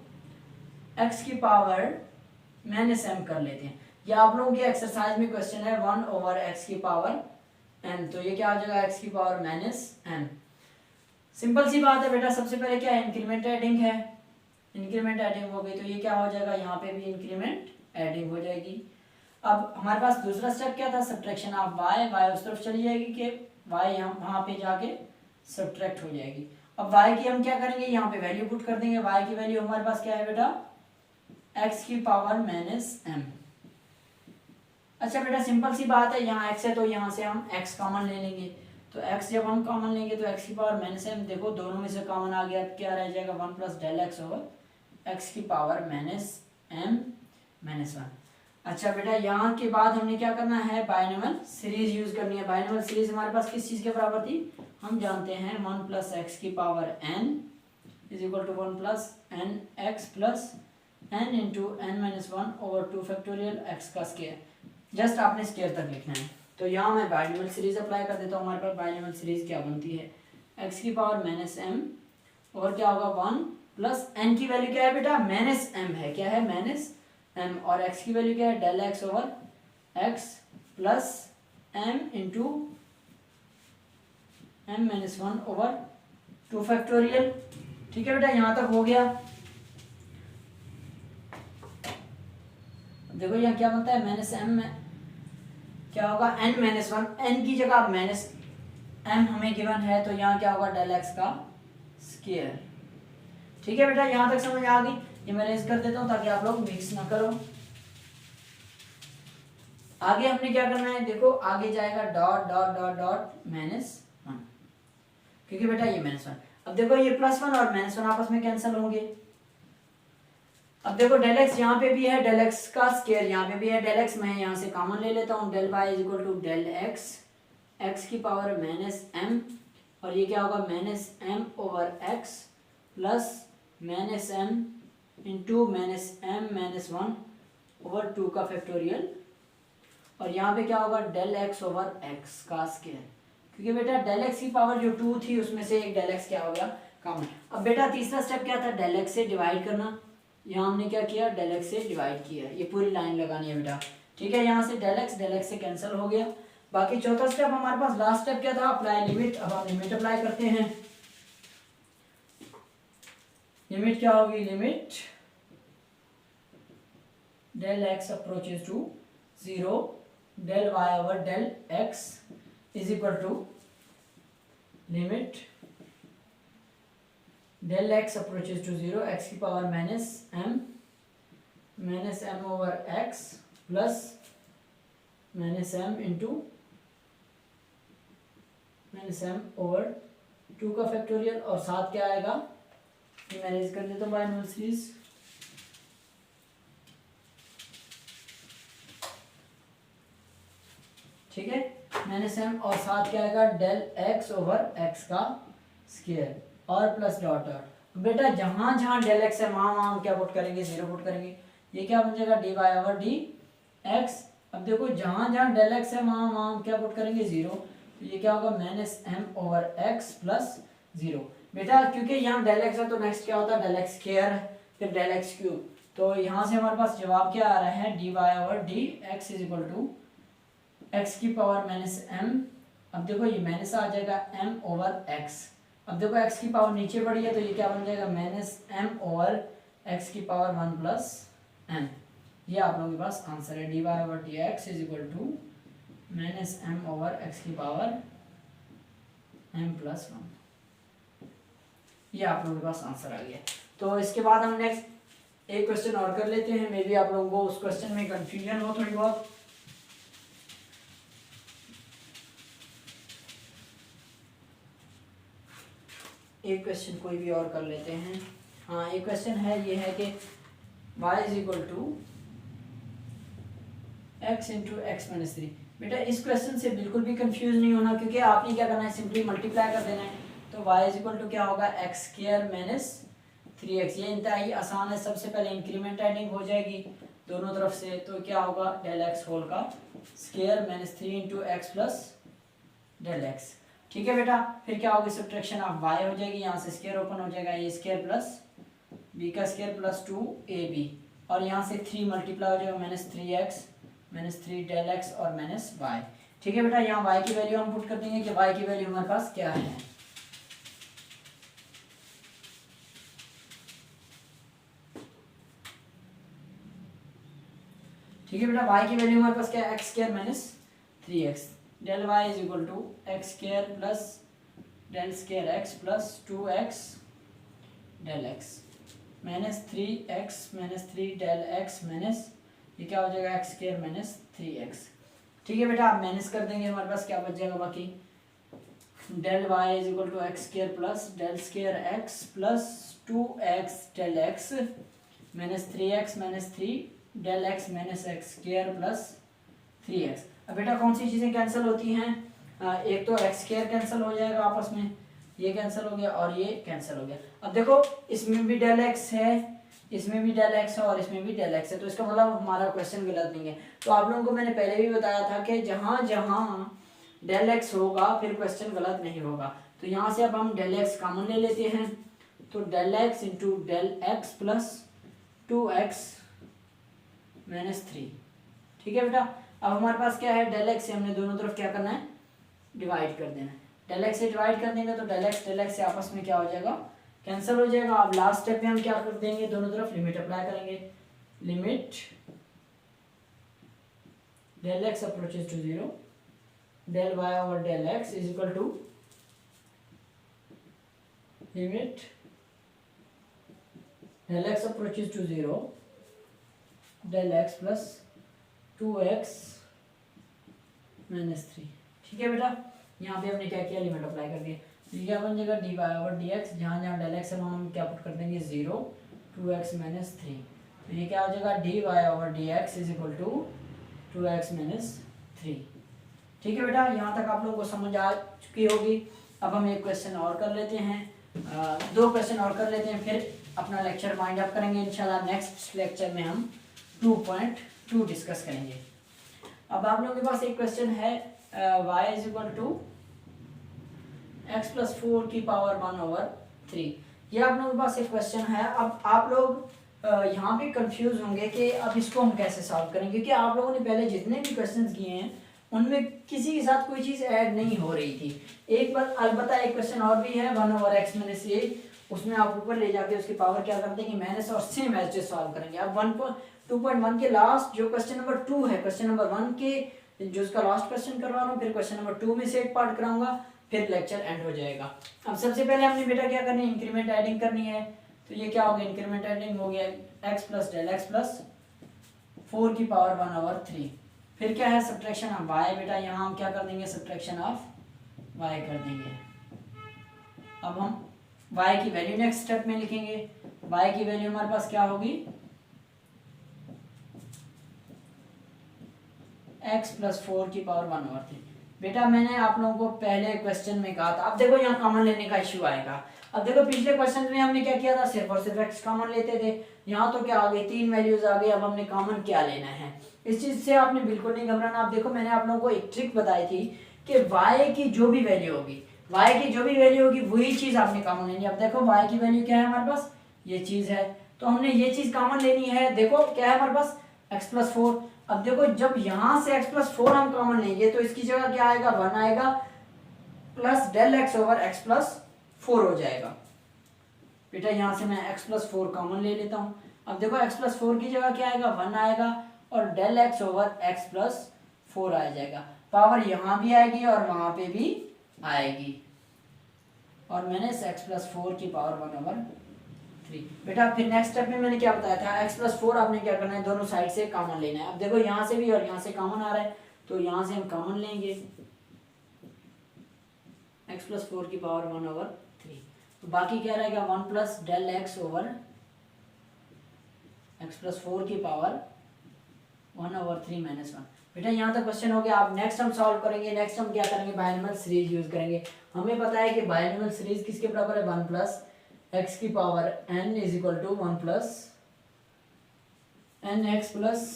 x की पावर माइनस m कर लेते हैं। या आप लोगों की एक्सरसाइज में क्वेश्चन है 1 ओवर एक्स की पावर m, तो ये क्या आ जाएगा एक्स की पावर माइनस m। सिंपल सी बात है बेटा, सबसे पहले क्या है इंक्रीमेंट एडिंग है, इंक्रीमेंट एडिंग हो गई तो ये क्या हो जाएगा, यहाँ पे भी इंक्रीमेंट एडिंग हो जाएगी। अब हमारे पास दूसरा स्टेप क्या था, सब्ट्रैक्शन ऑफ y, y उस तरफ चली जाएगी कि y यहाँ वहाँ पे जाके सब्ट्रैक्ट हो जाएगी। अब y की हम क्या करेंगे, यहाँ पे वैल्यू पुट कर देंगे। y की वैल्यू हमारे पास क्या है बेटा, x की पावर माइनस m। अच्छा बेटा सिंपल सी बात है, यहाँ x है तो यहाँ से हम x कॉमन ले लेंगे। तो x जब हम कॉमन लेंगे तो x की पावर माइनस m, देखो दोनों में से कॉमन आ गया, क्या रह जाएगा 1 plus del x over x की पावर माइनस m माइनस 1। अच्छा बेटा यहाँ के बाद हमने क्या करना है, बाइनोमियल सीरीज यूज करनी है। बाइनोमियल सीरीज हमारे पास किस चीज के बराबर थी, हम जानते हैं 1 प्लस एक्स की power n is equal to 1 plus n x plus n into n minus 1 over 2 factorial x का स्क्वायर। जस्ट आपने स्क्वायर तक लिखना है। तो यहाँ मैं बाइनोमियल सीरीज अप्लाई कर देता हूँ। हमारे पास बाइनोमियल सीरीज क्या बनती है, x की पावर माइनस m और क्या होगा 1 प्लस n की वैल्यू क्या है बेटा, माइनस m है, क्या है माइनस m, और x की वैल्यू क्या है del x over x plus m into m minus 1 over 2 factorial. ठीक है बेटा यहाँ तक हो गया। देखो यहाँ क्या बनता है माइनस m में क्या होगा n माइनस 1, n की जगह माइनस m हमें गिवन है, तो यहाँ क्या होगा डेल x का स्क्वायर। ठीक है बेटा यहाँ तक समझ आ गई। ये मैं रेज कर देता हूँ ताकि आप लोग मिक्स ना करो। आगे हमने क्या करना है, देखो आगे जाएगा dot dot dot dot minus 1, क्योंकि बेटा ये माइनस 1। अब देखो ये प्लस 1 और माइनस 1 आपस में कैंसिल होंगे। अब देखो डेल एक्स यहाँ पे भी है, डेल एक्स का स्क्वायर यहाँ पे भी है, डेल एक्स मैं यहाँ से कॉमन ले लेता हूँ, del y is equal to del x x की पावर माइनस m, और ये क्या होगा minus m over x plus minus m into minus m minus 1 over 2 का फैक्टोरियल, और यहाँ पे क्या होगा डेल x ओवर x का स्क्वायर, क्योंकि बेटा डेल x की पावर जो 2 थी उसमें से एक डेल x क्या हो गया कॉमन। अब बेटा तीसरा स्टेप क्या था, डेल x से डिवाइड करना। यहाँ हमने क्या किया डेल x से डिवाइड किया, ये पूरी लाइन लगानी है बेटा। ठीक है यहाँ से डेल x से कैंसिल हो गया। बाकी चौथा स्टेप हमारे पास, लास्ट स्टेप क्या था, अप्लाई लिमिट। अब हम लिमिट अप्लाई करते हैं। लिमिट क्या होगी, limit del x approaches to 0 del y over del x is equal to limit del x approaches to 0 x की power minus m over x plus minus m into minus m over 2 का factorial, और साथ क्या आएगा, ये manage कर देता हूँ बाइनोमियल सीरीज। ठीक है माइनस m और साथ क्या आएगा डेल x ओवर x का स्क्वायर और प्लस डॉट डॉट। बेटा जहां जहां डेल x है वहां वहां हम क्या पुट करेंगे, 0 पुट करेंगे। ये क्या बन जाएगा d y over d x. अब देखो जहां जहां डेल x है वहां वहां हम क्या पुट करेंगे 0, तो ये क्या होगा minus m over x plus 0। बेटा क्योंकि यहाँ डेल x है तो नेक्स्ट क्या होता है डेल x स्क्वायर, फिर डेल x क्यूब, तो यहाँ से हमारे पास जवाब क्या आ रहा है d y over d x is equal to x की पावर माइनस m। अब देखो ये माइनस आ जाएगा m ओवर x अब देखो x की पावर नीचे बढ़ी है तो ये क्या बन जाएगा -m ओवर x की पावर 1 प्लस m। ये आप लोगों के पास आंसर है, dy/dx is equal to -m over x की पावर m प्लस 1। ये आप लोगों के पास आंसर आ गया। तो इसके बाद हम नेक्स्ट एक क्वेश्चन और कर लेते हैं, मे बी आप लोगों को उस क्वेश्चन में कंफ्यूजन हो थोड़ी बहुत। एक क्वेश्चन कोई भी और कर लेते हैं। हाँ, एक क्वेश्चन है, ये है कि y is equal to x into x minus 3। बेटा इस क्वेश्चन से बिल्कुल भी कंफ्यूज नहीं होना, क्योंकि आपने क्या करना है, सिंपली मल्टीप्लाई कर देना है। तो y इज इक्वल टू क्या होगा, एक्स स्क्वायर माइनस 3x। ये इंतहाई आसान है। सबसे पहले इंक्रीमेंट एडिंग हो जाएगी दोनों तरफ से, तो क्या होगा डेल एक्स होल का square minus 3 into x plus del x. ठीक है बेटा, फिर क्या होगी, सब्ट्रैक्शन ऑफ y हो जाएगी, यहाँ से स्क्वायर ओपन हो जाएगा, a स्क्वायर प्लस b का स्क्वायर प्लस 2ab, और यहाँ से 3 मल्टीप्लाई हो जाएगा -3x -3 डेल x और -y। ठीक है बेटा, यहाँ y की वैल्यू हम पुट कर देंगे कि y की वैल्यू हमारे पास क्या है। ठीक है बेटा, y की वैल्यू हमारे पास क्या है, x square minus 3x del y is equal to x square plus del square x plus 2x del x -3x-3 del x minus ये क्या हो जाएगा एक्स स्क्वायर माइनस 3x। ठीक है बेटा, आप माइनस कर देंगे, हमारे पास क्या बच जाएगा बाकी, del y is equal to x square plus del square x plus 2x del x -3x-3 del x minus x square plus 3x। अब बेटा कौन सी चीज़ें कैंसिल होती हैं, एक तो एक्स स्क्वायर कैंसिल हो जाएगा आपस में, ये कैंसिल हो गया और ये कैंसिल हो गया। अब देखो इसमें भी डेल एक्स है, इसमें भी डेल एक्स है और इसमें भी डेल एक्स है, तो इसका मतलब हमारा क्वेश्चन गलत नहीं है। तो आप लोगों को मैंने पहले भी बताया था कि जहाँ जहाँ डेल एक्स होगा फिर क्वेश्चन गलत नहीं होगा। तो यहाँ से अब हम डेल एक्स कॉमन ले लेते हैं, तो del x into del x plus 2x minus 3। ठीक है बेटा, अब हमारे पास क्या है, डेल एक्स से हमने दोनों तरफ क्या करना है, डिवाइड कर देना है। डेल एक्स से डिवाइड कर देंगे तो डेल एक्स से आपस में क्या हो जाएगा, कैंसिल हो जाएगा। अब लास्ट स्टेप में हम क्या कर देंगे, दोनों तरफ लिमिट अप्लाई करेंगे, limit del x approaches to 0 del y over del x is equal to limit del x approaches to 0 del x plus 2x minus 3। ठीक है बेटा, यहाँ पे हमने क्या किया, लिमिट अप्लाई कर दिया, तो ये क्या बन जाएगा dy ओवर dx, जहाँ जहाँ डेल एक्स है वहाँ हम क्या पुट कर देंगे 0 2x माइनस 3। तो ये क्या हो जाएगा dy over dx is equal to 2x minus 3। ठीक है बेटा, यहाँ तक आप लोगों को समझ आ चुकी होगी। अब हम एक क्वेश्चन और कर लेते हैं, 2 क्वेश्चन और कर लेते हैं, फिर अपना लेक्चर वाइंड अप करेंगे। इंशाल्लाह नेक्स्ट लेक्चर में हम 2.2 डिस्कस करेंगे। अब आप लोगों के पास एक क्वेश्चन है, y is equal to x plus 4 की पावर 1 ओवर 3। ये आप लोगों के पास एक क्वेश्चन है। अब आप लोग यहाँ पे कंफ्यूज होंगे कि अब इसको हम कैसे सॉल्व करेंगे, क्योंकि आप लोगों ने पहले जितने भी क्वेश्चंस किए हैं उनमें किसी के साथ कोई चीज़ ऐड नहीं हो रही थी। एक बार अलबत्ता एक क्वेश्चन और भी है 1 ओवर एक्स माइनस ए, उसमें आप ऊपर ले जाके उसकी पावर क्या कर देंगे माइनस, और सेम एज सॉल्व करेंगे। अब 2.1 के लास्ट जो क्वेश्चन नंबर 2 है, क्वेश्चन नंबर 1 के जो उसका लास्ट क्वेश्चन करवा रहा हूँ, फिर क्वेश्चन नंबर 2 में से एक पार्ट कराऊंगा, फिर लेक्चर एंड हो जाएगा। अब सबसे पहले हमने बेटा क्या करनी है, इंक्रीमेंट एडिंग करनी है। तो ये क्या हो गया, इंक्रीमेंट एडिंग हो गया x plus del x plus 4 की पावर 1 ओवर 3। फिर क्या है सब्ट्रैक्शन ऑफ y, बेटा यहाँ हम क्या कर देंगे सब्ट्रैक्शन ऑफ y कर देंगे। अब हम y की वैल्यू नेक्स्ट स्टेप में लिखेंगे, y की वैल्यू हमारे पास क्या होगी x प्लस 4 की पावर 1 ओवर 3। बेटा मैंने आप लोगों को पहले क्वेश्चन में कहा था, अब देखो यहाँ कॉमन लेने का इश्यू आएगा। अब देखो पिछले क्वेश्चन में हमने क्या किया था, सिर्फ और सिर्फ x कॉमन लेते थे, यहाँ तो क्या आ गई 3 वैल्यूज आ गई। अब हमने कॉमन क्या लेना है, इस चीज से आपने बिल्कुल नहीं घबराना। आप देखो मैंने आप लोगों को एक ट्रिक बताई थी कि y की जो भी वैल्यू होगी, y की जो भी वैल्यू होगी वही चीज आपने कॉमन लेनी है। अब देखो y की वैल्यू क्या है हमारे पास, ये चीज है, तो हमने ये चीज कॉमन लेनी है। देखो क्या है हमारे पास x प्लस 4। अब देखो जब यहाँ से x प्लस 4 हम कॉमन लेंगे तो इसकी जगह क्या आएगा 1 आएगा plus del x over x plus 4 हो जाएगा। बेटा यहाँ से मैं x प्लस 4 कॉमन ले लेता हूँ। अब देखो x प्लस 4 की जगह क्या आएगा, 1 आएगा और del x over x plus 4 आ जाएगा। पावर यहाँ भी आएगी और वहाँ पे भी आएगी और मैंने x प्लस 4 की पावर 1 ओवर 3। बेटा फिर नेक्स्ट स्टेप में मैंने क्या बताया था, x प्लस 4 आपने क्या करना है, दोनों साइड से कॉमन लेना है। अब देखो यहाँ से भी और यहाँ से कॉमन आ रहा है तो यहाँ से हम कॉमन लेंगे x प्लस 4 की पावर 1 ओवर 3। तो बाकी क्या रहेगा, 1 plus del x over x plus 4 की पावर 1 ओवर 3 माइनस 1। बेटा यहाँ तक क्वेश्चन हो गया। अब नेक्स्ट हम सॉल्व करेंगे। नेक्स्ट हम क्या करेंगे, बायनॉमियल सीरीज यूज करेंगे। हमें पता है कि बायनॉमियल सीरीज किसके बराबर है, 1 प्लस x की power n is equal to 1 plus n x plus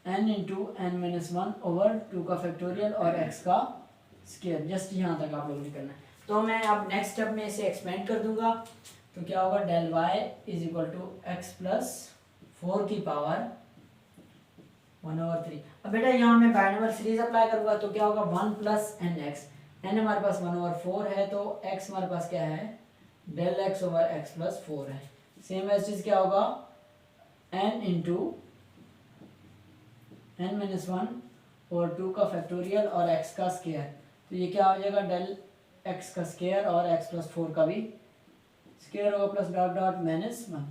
n into n minus 1 over 2 का फैक्टोरियल और x का स्क्वायर। जस्ट यहाँ तक आप लोगों ने करना है। तो मैं अब नेक्स्ट स्टेप में इसे एक्सपेंड कर दूंगा तो क्या होगा, del y is equal to x plus 4 की पावर 1 ओवर 3। अब बेटा यहाँ मैं बायनॉमियल सीरीज अप्लाई करूंगा तो क्या होगा, 1 प्लस एन एक्स, एन हमारे पास 1 ओवर 4 है तो x हमारे पास क्या है, del x over x plus 4 है। सेम एज चीज क्या होगा, n इंटू एन माइनस 1 और 2 का फैक्टोरियल और x का स्क्वायर। तो ये क्या हो जाएगा, डेल x का स्क्वायर और x प्लस 4 का भी स्क्वायर होगा प्लस डॉट डॉट माइनस 1।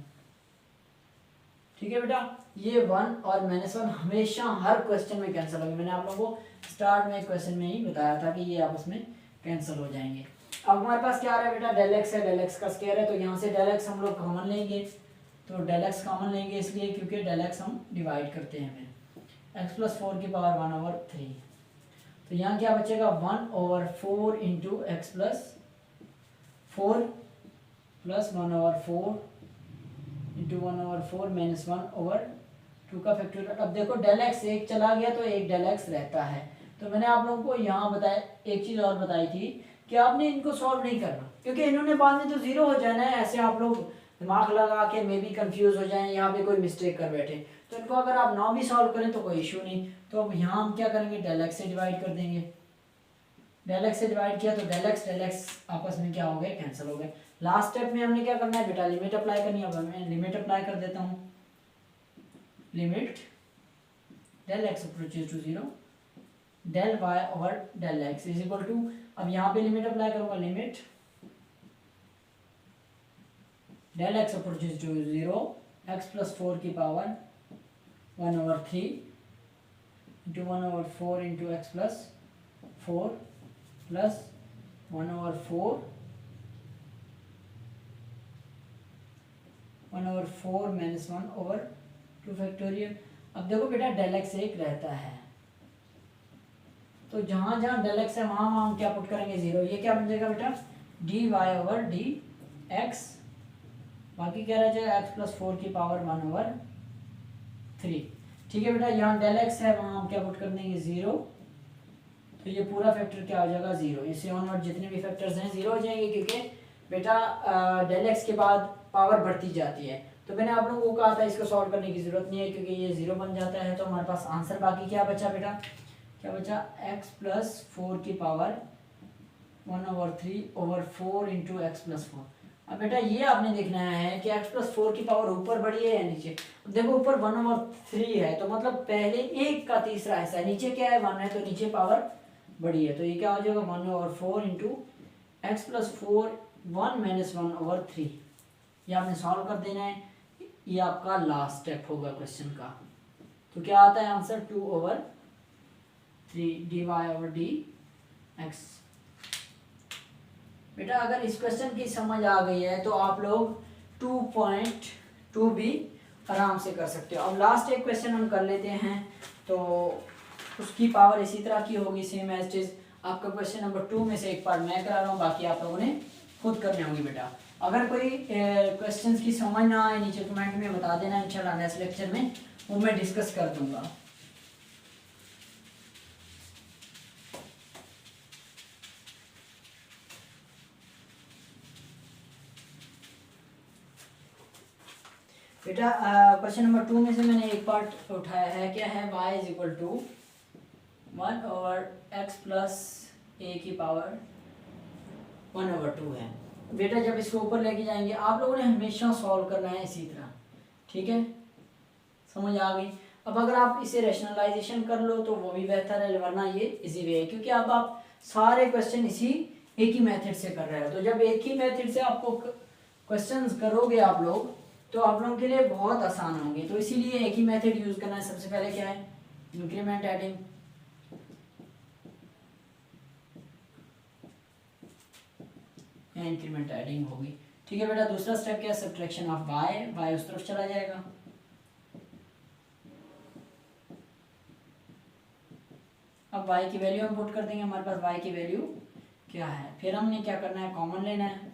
ठीक है बेटा, ये 1 और माइनस 1 हमेशा हर क्वेश्चन में कैंसिल होंगे। मैंने आप लोगों को स्टार्ट में क्वेश्चन में ही बताया था कि ये आपस में कैंसिल हो जाएंगे। अब हमारे पास क्या आ रहा है बेटा, डेल x है, डेल x का स्क्वायर है तो यहाँ से डेल x हम लोग कॉमन लेंगे। तो डेल x कॉमन लेंगे इसलिए क्योंकि डेल x हम डिवाइड करते हैं x प्लस 4 की पावर 1 ओवर 3। तो यहाँ क्या बचेगा, 1 over 4 into x plus 4 plus 1 over 4 into 1 over 4 minus 1 over 2 का फैक्टोरियल। अब देखो डेल एक्स एक चला गया तो एक डेल एक्स रहता है। तो मैंने आप लोगों को यहाँ बताया, एक चीज़ और बताई थी कि आपने इनको सॉल्व नहीं करना क्योंकि इन्होंने बाद में तो जीरो हो जाना है। ऐसे आप लोग दिमाग लगा के मे भी कंफ्यूज हो जाएं, यहाँ पे कोई मिस्टेक कर बैठे। तो इनको अगर आप 9 भी सॉल्व करें तो कोई इशू नहीं। तो अब यहाँ हम क्या करेंगे, डेल एक्स से डिवाइड कर देंगे। डेल एक्स से डिवाइड किया तो डेल एक्स आपस में क्या हो गए, कैंसिल हो गए। लास्ट स्टेप में हमने क्या करना है बेटा, लिमिट अप्लाई करनी है। अब मैं लिमिट अप्लाई कर देता हूँ। Limit del x approaches to 0 del y over del x is equal to, अब यहाँ पे लिमिट अप्लाई करूंगा, limit del x approaches to 0 x plus 4 की power 1 over 3 into 1 over 4 into x plus 4 plus 1 over 4 minus 1 over 2 factorial. अब देखो बेटा del x एक रहता है तो जहां जहां डेल एक्स है वहां वहां हम क्या पुट करेंगे, 0। ये क्या बन जाएगा बेटा, d y over d x, बाकी क्या रह जाएगा एक्स प्लस 4 की पावर 1 ओवर 3। ठीक है बेटा, यहाँ डेल एक्स है वहां हम क्या पुट कर देंगे, 0। तो ये पूरा फैक्टर क्या हो जाएगा, 0। इससे ऑनवर्ड जितने भी फैक्टर्स हैं 0 हो जाएंगे क्योंकि बेटा डेल एक्स के बाद पावर बढ़ती जाती है। तो मैंने आप लोगों को कहा था इसको सॉल्व करने की जरूरत नहीं है क्योंकि ये 0 बन जाता है। तो हमारे पास आंसर बाकी क्या बचा बेटा, क्या बचा, x प्लस 4 की power 1 over 3 over 4 into x plus 4। अब बेटा ये आपने देखना है कि x प्लस 4 की पावर ऊपर बढ़ी है या नीचे। अब देखो ऊपर 1 ओवर 3 है तो मतलब पहले एक का तीसरा हिस्सा है, नीचे क्या है 1 है तो नीचे पावर बढ़ी है। तो ये क्या हो जाएगा 1 over 4 into x plus 4 1 minus 1 over 3। ये आपने सॉल्व कर देना है। ये आपका लास्ट स्टेप होगा क्वेश्चन का। तो क्या आता है answer, 2 over 3 d y over d x. बेटा अगर इस क्वेश्चन की समझ आ गई है तो आप लोग 2.2 भी आराम से कर सकते हो। अब लास्ट एक क्वेश्चन हम कर लेते हैं तो उसकी पावर इसी तरह की होगी, सेम एज इज आपका क्वेश्चन नंबर 2 में से एक पार्ट मैं करा रहा हूँ, बाकी आप लोगों ने खुद करने होंगे। बेटा अगर कोई क्वेश्चंस की समझ ना आए नीचे कमेंट में बता देना, इंशाल्लाह नेक्स्ट लेक्चर में वो मैं डिस्कस कर दूंगा। बेटा क्वेश्चन नंबर 2 में से मैंने एक पार्ट उठाया है, क्या है, y is equal to 1 over x plus a की पावर 1 ओवर 2 है। बेटा जब इसको ऊपर लेके जाएंगे आप लोगों ने हमेशा सॉल्व करना है इसी तरह, ठीक है, समझ आ गई। अब अगर आप इसे रैशनलाइजेशन कर लो तो वो भी बेहतर है, वरना ये इजी वे है, क्योंकि अब आप सारे क्वेश्चन इसी एक ही मेथड से कर रहे हो। तो जब एक ही मेथड से आपको क्वेश्चंस करोगे आप लोग तो आप लोगों के लिए बहुत आसान होंगे। तो इसीलिए एक ही मेथड यूज करना है। सबसे पहले क्या है, इंक्रीमेंट एडिंग, इंक्रीमेंट एडिंग होगी, ठीक है बेटा। दूसरा स्टेप क्या है, सब्ट्रैक्शन ऑफ वाई, वाई उस तरफ चला जाएगा। अब y की वैल्यू हम पुट कर देंगे, हमारे पास y की वैल्यू क्या है। फिर हमने क्या करना है, कॉमन लेना है।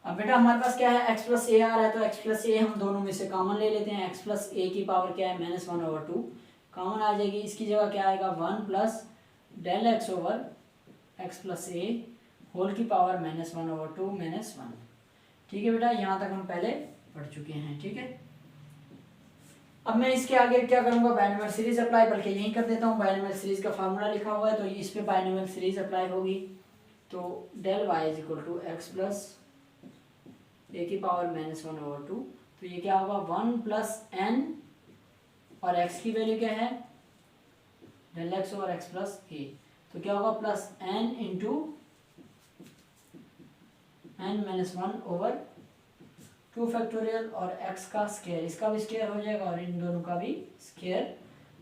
अब बेटा हमारे पास क्या है, x प्लस ए आ रहा है, तो x प्लस ए हम दोनों में से कॉमन ले लेते हैं। x प्लस ए की पावर क्या है, -1/2 कॉमन आ जाएगी। इसकी जगह क्या आएगा, 1 plus del x over x plus a whole की पावर -1/2 -1। ठीक है बेटा, यहाँ तक हम पहले पढ़ चुके हैं, ठीक है। अब मैं इसके आगे क्या करूंगा, बायनोमियल सीरीज अप्लाई, बल्कि यहीं कर देता हूँ। बायनोमियल सीरीज का फार्मूला लिखा हुआ है तो इस पे बायनोमियल सीरीज अप्लाई होगी। तो del y is equal to x plus a की पावर -1/2, तो ये क्या होगा, 1 प्लस एन, और एक्स की वैल्यू क्या है, del x over x plus a, तो क्या होगा plus n into n -1/2 factorial, और x का स्क्वायर, इसका भी स्क्वायर हो जाएगा और इन दोनों का भी स्क्वायर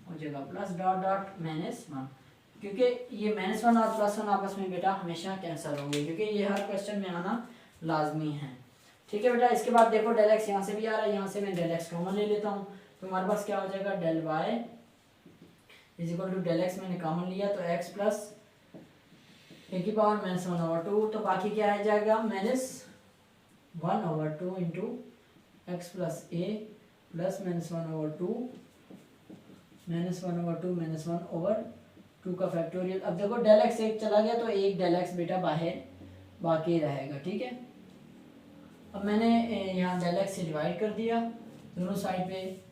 हो जाएगा, प्लस डॉट डॉट -1, क्योंकि ये -1 और +1 आपस में बेटा हमेशा कैंसिल होंगे, क्योंकि ये हर क्वेश्चन में आना लाजमी है। ठीक है बेटा, इसके बाद देखो डेल एक्स यहाँ से भी आ रहा है, यहाँ से मैं डेल एक्स कॉमन ले लेता हूँ, तो हमारे पास क्या हो जाएगा, del y is equal to del x मैंने कॉमन लिया, तो x प्लस ए की पावर -1/2, तो बाकी क्या आ जाएगा, -1/2 into x plus a plus -1/2 -1/2 का फैक्टोरियल। अब देखो डेल एक्स एक चला गया तो एक डेल एक्स बेटा बाहर बाकी रहेगा, ठीक है। अब मैंने यहाँ डेल एक्स से डिवाइड कर दिया दोनों साइड पे।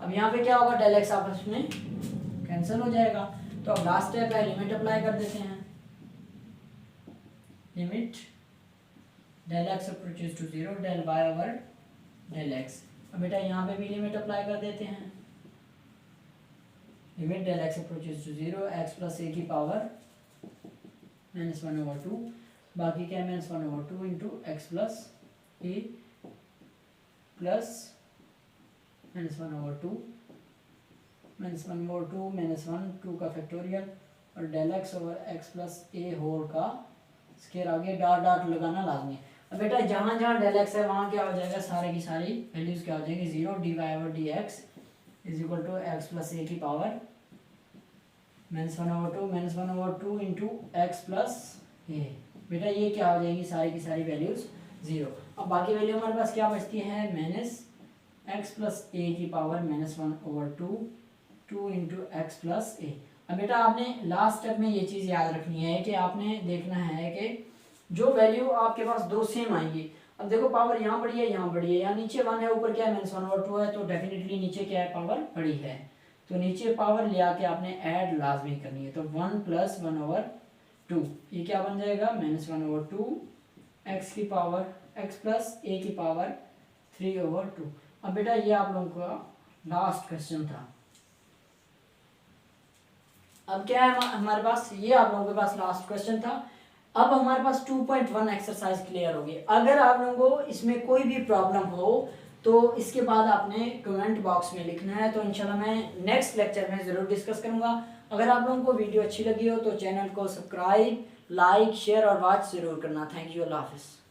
अब यहाँ पे क्या होगा, डेल एक्स आपस में कैंसिल हो जाएगा। तो अब लास्ट स्टेप है, लिमिट अप्लाई कर देते हैं। Limit del x approaches to 0 del y over del x. अब बेटा यहाँ पे भी लिमिट अप्लाई कर देते हैं। Limit del x approaches to 0 x plus a की पावर -1/2, बाकी क्या है -1/2 into x plus a plus -1/2 -1/2 का फैक्टोरियल, और del x over x plus a whole का स्क्वायर, आगे डॉट डॉट लगाना लाजमी है। अब बेटा जहाँ जहाँ डेल एक्स है वहाँ क्या हो जाएगा, सारे की सारी वैल्यूज क्या हो जाएंगी, 0 d y over d x is equal to x plus a की power -1/2 into x plus a. बेटा ये क्या हो जाएगी, सारी की सारी वैल्यूज 0। अब बाकी वैल्यू हमारे पास क्या बचती है, एक्स प्लस ए की पावर -1/2 इंटू एक्स प्लस ए। अब बेटा आपने लास्ट स्टेप में ये चीज़ याद रखनी है कि आपने देखना है कि जो वैल्यू आपके पास दो सेम आएंगी। अब देखो पावर यहाँ बड़ी है, यहाँ बड़ी है, यहाँ नीचे 1 है, ऊपर क्या है -1/2 है, तो डेफिनेटली नीचे क्या है, पावर बड़ी है, तो नीचे पावर ले आके आपने ऐड लाजमी करनी है। तो 1 + 1/2 ये क्या बन जाएगा, -1/2 एक्स की पावर एक्स प्लस ए की पावर 3/2। अब बेटा ये आप लोगों का लास्ट क्वेश्चन था। अब क्या है हमारे पास, ये आप लोगों के पास लास्ट क्वेश्चन था। अब हमारे पास 2.1 एक्सरसाइज क्लियर होगी। अगर आप लोगों को इसमें कोई भी प्रॉब्लम हो तो इसके बाद आपने कमेंट बॉक्स में लिखना है, तो इंशाल्लाह मैं नेक्स्ट लेक्चर में ज़रूर डिस्कस करूंगा। अगर आप लोगों को वीडियो अच्छी लगी हो तो चैनल को सब्सक्राइब, लाइक, शेयर और वॉच ज़रूर करना। थैंक यू, अल्लाह हाफिज़।